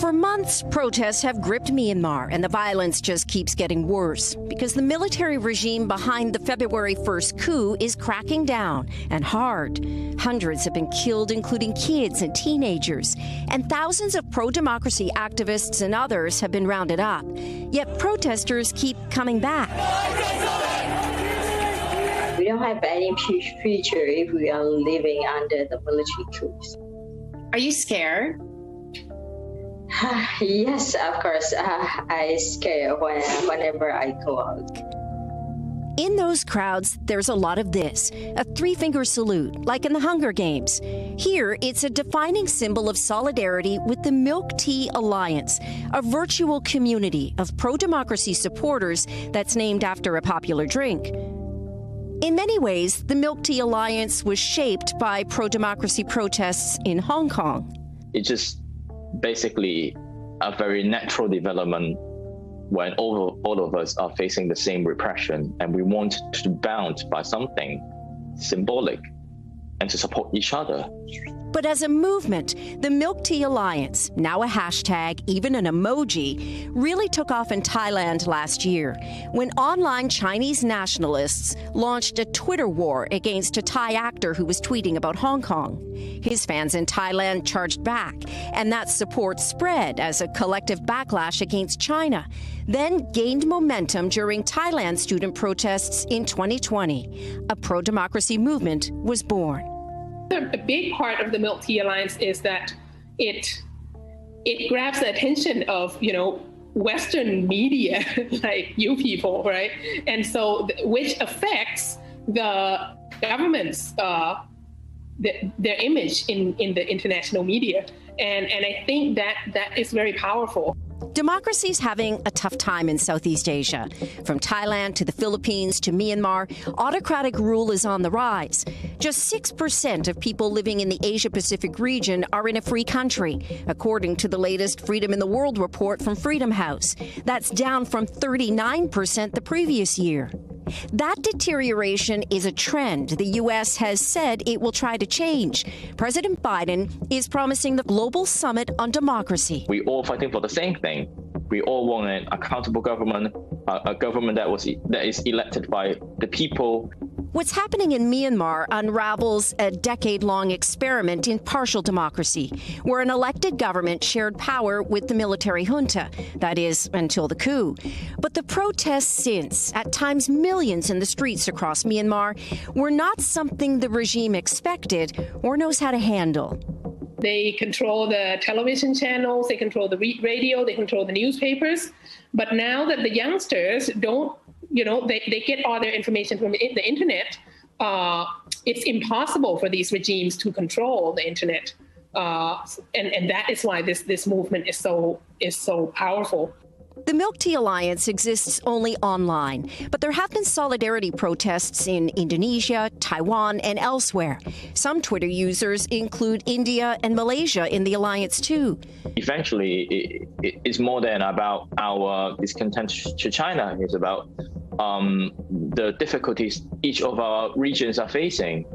For months, protests have gripped Myanmar, and the violence just keeps getting worse because the military regime behind the February 1st coup is cracking down, and hard. Hundreds have been killed, including kids and teenagers, and thousands of pro-democracy activists and others have been rounded up. Yet protesters keep coming back. We don't have any future if we are living under the military coups. Are you scared? Yes, of course. I scare whenever I go out. In those crowds, there's a lot of this, a three-finger salute, like in the Hunger Games. Here, it's a defining symbol of solidarity with the Milk Tea Alliance, a virtual community of pro-democracy supporters that's named after a popular drink. In many ways, the Milk Tea Alliance was shaped by pro-democracy protests in Hong Kong. It's just basically a very natural development when all of us are facing the same repression, and we want to be bound by something symbolic and to support each other. But as a movement, the Milk Tea Alliance, now a hashtag, even an emoji, really took off in Thailand last year when online Chinese nationalists launched a Twitter war against a Thai actor who was tweeting about Hong Kong. His fans in Thailand charged back, and that support spread as a collective backlash against China, then gained momentum during Thailand student protests in 2020. A pro-democracy movement was born. A big part of the Milk Tea Alliance is that it grabs the attention of, Western media, like you people, right? And so, which affects the government's, their image in the international media. And I think that is very powerful. Democracy's having a tough time in Southeast Asia. From Thailand to the Philippines to Myanmar, autocratic rule is on the rise. Just 6% of people living in the Asia-Pacific region are in a free country, according to the latest Freedom in the World report from Freedom House. That's down from 39% the previous year. That deterioration is a trend the U.S. has said it will try to change. President Biden is promising the global summit on democracy. We're all fighting for the same thing. We all want an accountable government, a government that is elected by the people. What's happening in Myanmar unravels a decade-long experiment in partial democracy, where an elected government shared power with the military junta, that is, until the coup. But the protests since, at times millions in the streets across Myanmar, were not something the regime expected or knows how to handle. They control the television channels, they control the radio, they control the newspapers. But now that the youngsters don't, they get all their information from the internet, it's impossible for these regimes to control the internet. And that is why this movement is so powerful. The Milk Tea Alliance exists only online, but there have been solidarity protests in Indonesia, Taiwan, and elsewhere. Some Twitter users include India and Malaysia in the alliance, too. Eventually, it's more than about our discontent to China. It's about the difficulties each of our regions are facing.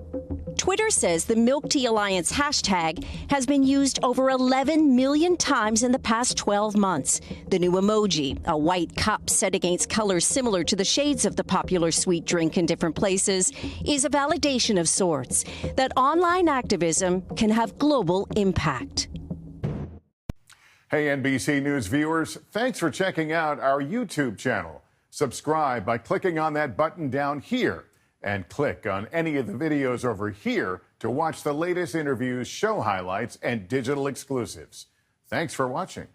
Twitter says the Milk Tea Alliance hashtag has been used over 11 million times in the past 12 months. The new emoji, a white cup set against colors similar to the shades of the popular sweet drink in different places, is a validation of sorts that online activism can have global impact. Hey, NBC News viewers, thanks for checking out our YouTube channel. Subscribe by clicking on that button down here. And click on any of the videos over here to watch the latest interviews, show highlights, and digital exclusives. Thanks for watching.